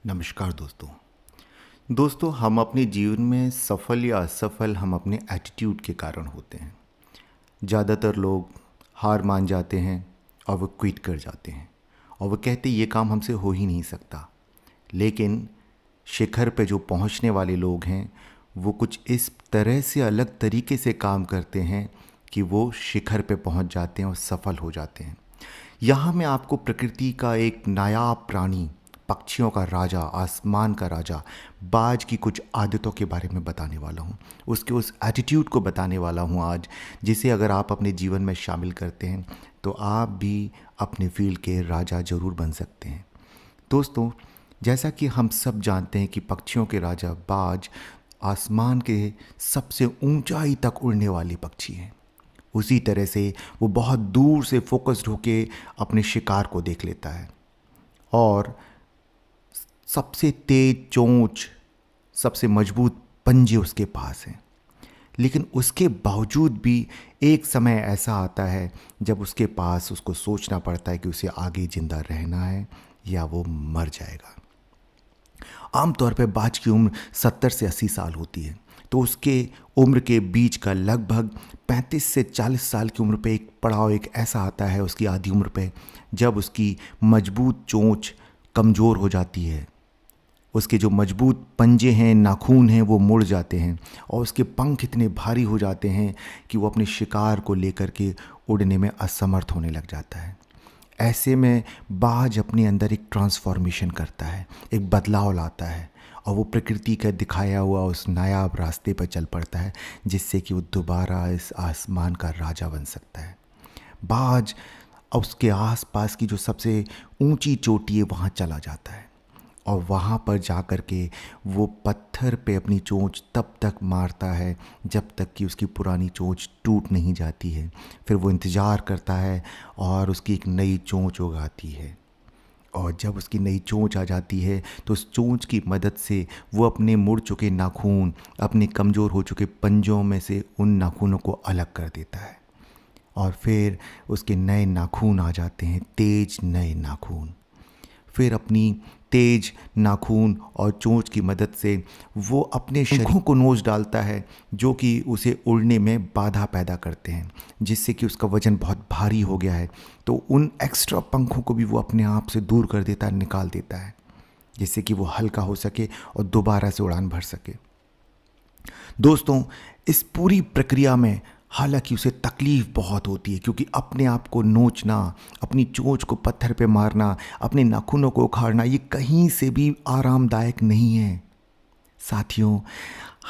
नमस्कार दोस्तों। हम अपने जीवन में सफल या असफल हम अपने एटीट्यूड के कारण होते हैं। ज़्यादातर लोग हार मान जाते हैं और वो क्विट कर जाते हैं और वो कहते ये काम हमसे हो ही नहीं सकता। लेकिन शिखर पे जो पहुंचने वाले लोग हैं वो कुछ इस तरह से अलग तरीके से काम करते हैं कि वो शिखर पे पहुंच जाते हैं और सफल हो जाते हैं। यहाँ मैं आपको प्रकृति का एक नायाब प्राणी, पक्षियों का राजा, आसमान का राजा, बाज की कुछ आदतों के बारे में बताने वाला हूँ। उसके उस एटीट्यूड को बताने वाला हूँ आज, जिसे अगर आप अपने जीवन में शामिल करते हैं तो आप भी अपने फील्ड के राजा ज़रूर बन सकते हैं। दोस्तों, जैसा कि हम सब जानते हैं कि पक्षियों के राजा बाज आसमान के सबसे ऊंचाई तक उड़ने वाले पक्षी हैं। उसी तरह से वो बहुत दूर से फोकस्ड होके अपने शिकार को देख लेता है और सबसे तेज चोंच, सबसे मजबूत पंजे उसके पास हैं। लेकिन उसके बावजूद भी एक समय ऐसा आता है जब उसके पास उसको सोचना पड़ता है कि उसे आगे ज़िंदा रहना है या वो मर जाएगा। आमतौर पर बाज की उम्र 70 से 80 साल होती है, तो उसके उम्र के बीच का लगभग 35 से 40 साल की उम्र पे एक पड़ाव एक ऐसा आता है उसकी आधी उम्र पे, जब उसकी मजबूत चोंच कमज़ोर हो जाती है, उसके जो मजबूत पंजे हैं, नाखून हैं, वो मुड़ जाते हैं और उसके पंख इतने भारी हो जाते हैं कि वो अपने शिकार को लेकर के उड़ने में असमर्थ होने लग जाता है। ऐसे में बाज अपने अंदर एक ट्रांसफॉर्मेशन करता है, एक बदलाव लाता है और वो प्रकृति का दिखाया हुआ उस नायाब रास्ते पर चल पड़ता है, जिससे कि वो दोबारा इस आसमान का राजा बन सकता है। बाज उसके आसपास की जो सबसे ऊंची चोटी है वहाँ चला जाता है और वहाँ पर जा कर के वो पत्थर पे अपनी चोंच तब तक मारता है जब तक कि उसकी पुरानी चोंच टूट नहीं जाती है। फिर वो इंतज़ार करता है और उसकी एक नई चोंच उगाती है और जब उसकी नई चोंच आ जाती है तो उस चोंच की मदद से वो अपने मुड़ चुके नाखून, अपने कमज़ोर हो चुके पंजों में से उन नाखूनों को अलग कर देता है और फिर उसके नए नाखून आ जाते हैं, तेज नए नाखून। फिर अपनी तेज नाखून और चोंच की मदद से वो अपने शरीरों को नोच डालता है, जो कि उसे उड़ने में बाधा पैदा करते हैं, जिससे कि उसका वज़न बहुत भारी हो गया है। तो उन एक्स्ट्रा पंखों को भी वो अपने आप से दूर कर देता है, निकाल देता है, जिससे कि वो हल्का हो सके और दोबारा से उड़ान भर सके। दोस्तों, इस पूरी प्रक्रिया में हालांकि उसे तकलीफ़ बहुत होती है, क्योंकि अपने आप को नोचना, अपनी चोंच को पत्थर पे मारना, अपने नाखूनों को उखाड़ना, ये कहीं से भी आरामदायक नहीं है। साथियों,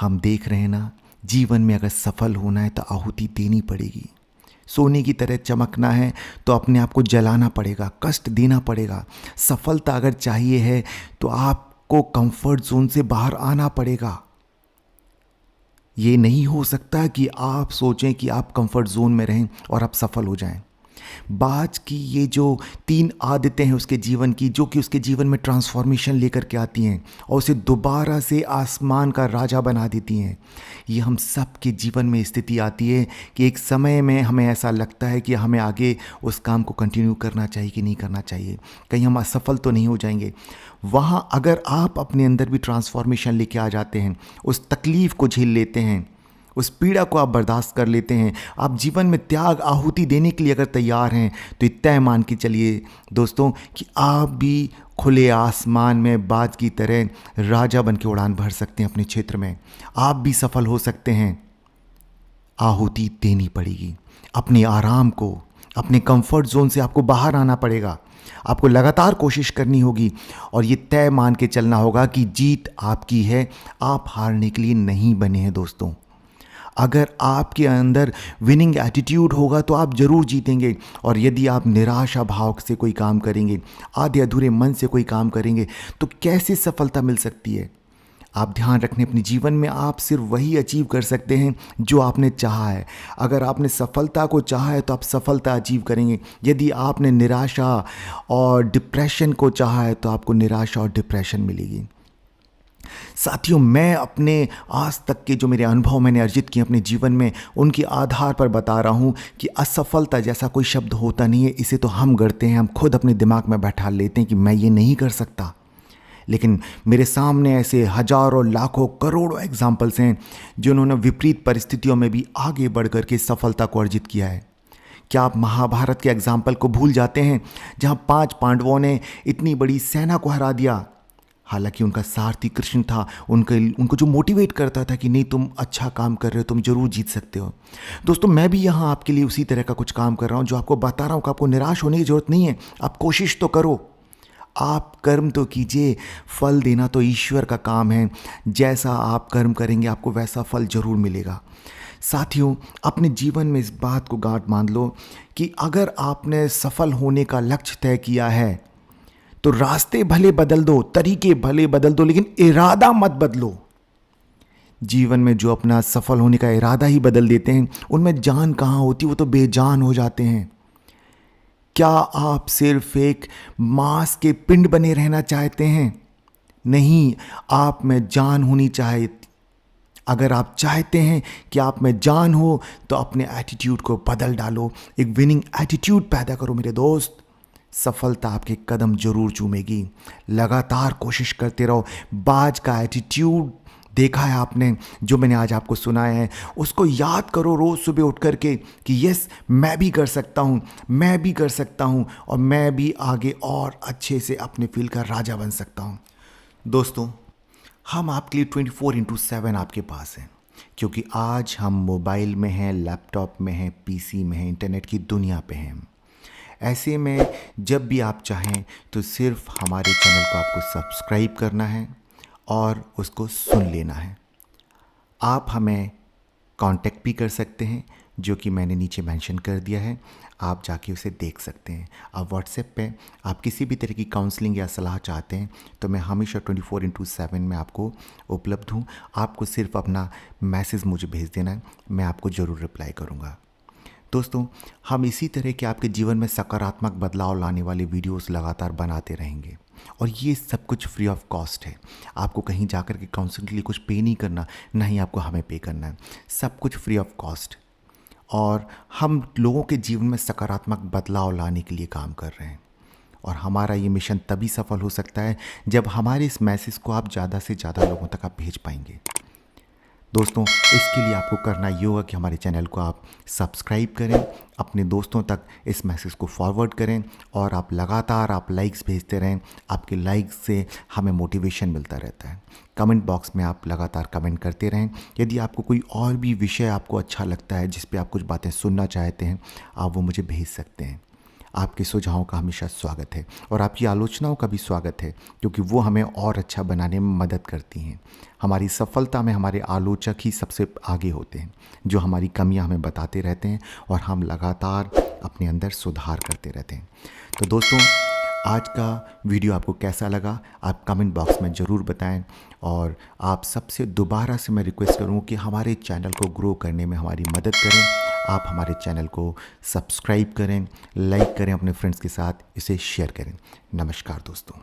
हम देख रहे हैं ना, जीवन में अगर सफल होना है तो आहुति देनी पड़ेगी। सोने की तरह चमकना है तो अपने आप को जलाना पड़ेगा, कष्ट देना पड़ेगा। सफलता अगर चाहिए है तो आपको कंफर्ट जोन से बाहर आना पड़ेगा। ये नहीं हो सकता कि आप सोचें कि आप कंफर्ट जोन में रहें और आप सफल हो जाएं। बाज की ये जो 3 आदतें हैं उसके जीवन की, जो कि उसके जीवन में ट्रांसफॉर्मेशन लेकर के आती हैं और उसे दोबारा से आसमान का राजा बना देती हैं। ये हम सब के जीवन में स्थिति आती है कि एक समय में हमें ऐसा लगता है कि हमें आगे उस काम को कंटिन्यू करना चाहिए कि नहीं करना चाहिए, कहीं हम असफल तो नहीं हो जाएंगे। वहाँ अगर आप अपने अंदर भी ट्रांसफॉर्मेशन लेके आ जाते हैं, उस तकलीफ़ को झेल लेते हैं, उस पीड़ा को आप बर्दाश्त कर लेते हैं, आप जीवन में त्याग आहुति देने के लिए अगर तैयार हैं, तो तय मान के चलिए दोस्तों कि आप भी खुले आसमान में बाज की तरह राजा बन के उड़ान भर सकते हैं अपने क्षेत्र में। आप भी सफल हो सकते हैं। आहुति देनी पड़ेगी अपने आराम को, अपने कंफर्ट जोन से आपको बाहर आना पड़ेगा। आपको लगातार कोशिश करनी होगी और ये तय मान के चलना होगा कि जीत आपकी है, आप हारने के लिए नहीं बने हैं। दोस्तों, अगर आपके अंदर विनिंग एटीट्यूड होगा तो आप ज़रूर जीतेंगे, और यदि आप निराशा भाव से कोई काम करेंगे, आधे अधूरे मन से कोई काम करेंगे, तो कैसे सफलता मिल सकती है। आप ध्यान रखने, अपने जीवन में आप सिर्फ वही अचीव कर सकते हैं जो आपने चाहा है। अगर आपने सफलता को चाहा है तो आप सफलता अचीव करेंगे। यदि आपने निराशा और डिप्रेशन को चाहा है तो आपको निराशा और डिप्रेशन मिलेगी। साथियों, मैं अपने आज तक के जो मेरे अनुभव मैंने अर्जित किए अपने जीवन में, उनके आधार पर बता रहा हूँ कि असफलता जैसा कोई शब्द होता नहीं है। इसे तो हम गढ़ते हैं, हम खुद अपने दिमाग में बैठा लेते हैं कि मैं ये नहीं कर सकता। लेकिन मेरे सामने ऐसे हजारों लाखों करोड़ों एग्जाम्पल्स हैं जिन्होंने विपरीत परिस्थितियों में भी आगे बढ़ कर के सफलता को अर्जित किया है। क्या आप महाभारत के एग्जाम्पल को भूल जाते हैं, जहां 5 पांडवों ने इतनी बड़ी सेना को हरा दिया? हालांकि उनका सारथी कृष्ण था, उनको जो मोटिवेट करता था कि नहीं, तुम अच्छा काम कर रहे हो, तुम जरूर जीत सकते हो। दोस्तों, मैं भी यहाँ आपके लिए उसी तरह का कुछ काम कर रहा हूँ, जो आपको बता रहा हूँ कि आपको निराश होने की ज़रूरत नहीं है। आप कोशिश तो करो, आप कर्म तो कीजिए, फल देना तो ईश्वर का काम है। जैसा आप कर्म करेंगे आपको वैसा फल जरूर मिलेगा। साथियों, अपने जीवन में इस बात को गांठ बांध लो कि अगर आपने सफल होने का लक्ष्य तय किया है तो रास्ते भले बदल दो, तरीके भले बदल दो, लेकिन इरादा मत बदलो। जीवन में जो अपना सफल होने का इरादा ही बदल देते हैं, उनमें जान कहाँ होती, वो तो बेजान हो जाते हैं। क्या आप सिर्फ एक मांस के पिंड बने रहना चाहते हैं? नहीं, आप में जान होनी चाहिए। अगर आप चाहते हैं कि आप में जान हो तो अपने एटीट्यूड को बदल डालो, एक विनिंग एटीट्यूड पैदा करो मेरे दोस्त। सफलता आपके कदम जरूर चूमेगी। लगातार कोशिश करते रहो। बाज का एटीट्यूड देखा है आपने, जो मैंने आज आपको सुनाया है, उसको याद करो रोज सुबह उठ करके कि यस, मैं भी कर सकता हूँ, मैं भी कर सकता हूँ, और मैं भी आगे और अच्छे से अपने फील्ड का राजा बन सकता हूँ। दोस्तों, हम आपके लिए 24/7 आपके पास हैं, क्योंकि आज हम मोबाइल में हैं, लैपटॉप में हैं, पीसी में हैं, इंटरनेट की दुनिया पे हैं। ऐसे में जब भी आप चाहें तो सिर्फ हमारे चैनल को आपको सब्सक्राइब करना है और उसको सुन लेना है। आप हमें कांटेक्ट भी कर सकते हैं, जो कि मैंने नीचे मेंशन कर दिया है, आप जाके उसे देख सकते हैं। आप व्हाट्सएप पे आप किसी भी तरह की काउंसलिंग या सलाह चाहते हैं तो मैं हमेशा 24/7 में आपको उपलब्ध हूँ। आपको सिर्फ अपना मैसेज मुझे भेज देना है, मैं आपको ज़रूर रिप्लाई करूँगा। दोस्तों, हम इसी तरह के आपके जीवन में सकारात्मक बदलाव लाने वाले वीडियोस लगातार बनाते रहेंगे, और ये सब कुछ फ्री ऑफ कॉस्ट है। आपको कहीं जाकर के काउंसलिंग के लिए कुछ पे नहीं करना, ना ही आपको हमें पे करना है, सब कुछ फ्री ऑफ कॉस्ट। और हम लोगों के जीवन में सकारात्मक बदलाव लाने के लिए काम कर रहे हैं, और हमारा ये मिशन तभी सफल हो सकता है जब हमारे इस मैसेज को आप ज़्यादा से ज़्यादा लोगों तक आप भेज पाएंगे। दोस्तों, इसके लिए आपको करना ये होगा कि हमारे चैनल को आप सब्सक्राइब करें, अपने दोस्तों तक इस मैसेज को फॉरवर्ड करें, और आप लगातार लाइक्स भेजते रहें। आपके लाइक्स से हमें मोटिवेशन मिलता रहता है। कमेंट बॉक्स में आप लगातार कमेंट करते रहें। यदि आपको कोई और भी विषय आपको अच्छा लगता है, जिस पे आप कुछ बातें सुनना चाहते हैं, आप वो मुझे भेज सकते हैं। आपके सुझावों का हमेशा स्वागत है, और आपकी आलोचनाओं का भी स्वागत है, क्योंकि वो हमें और अच्छा बनाने में मदद करती हैं। हमारी सफलता में हमारे आलोचक ही सबसे आगे होते हैं, जो हमारी कमियां हमें बताते रहते हैं, और हम लगातार अपने अंदर सुधार करते रहते हैं। तो दोस्तों, आज का वीडियो आपको कैसा लगा, आप कमेंट बॉक्स में ज़रूर बताएं, और आप सबसे दोबारा से मैं रिक्वेस्ट करूँ कि हमारे चैनल को ग्रो करने में हमारी मदद करें। आप हमारे चैनल को सब्सक्राइब करें, लाइक करें, अपने फ्रेंड्स के साथ इसे शेयर करें। नमस्कार दोस्तों।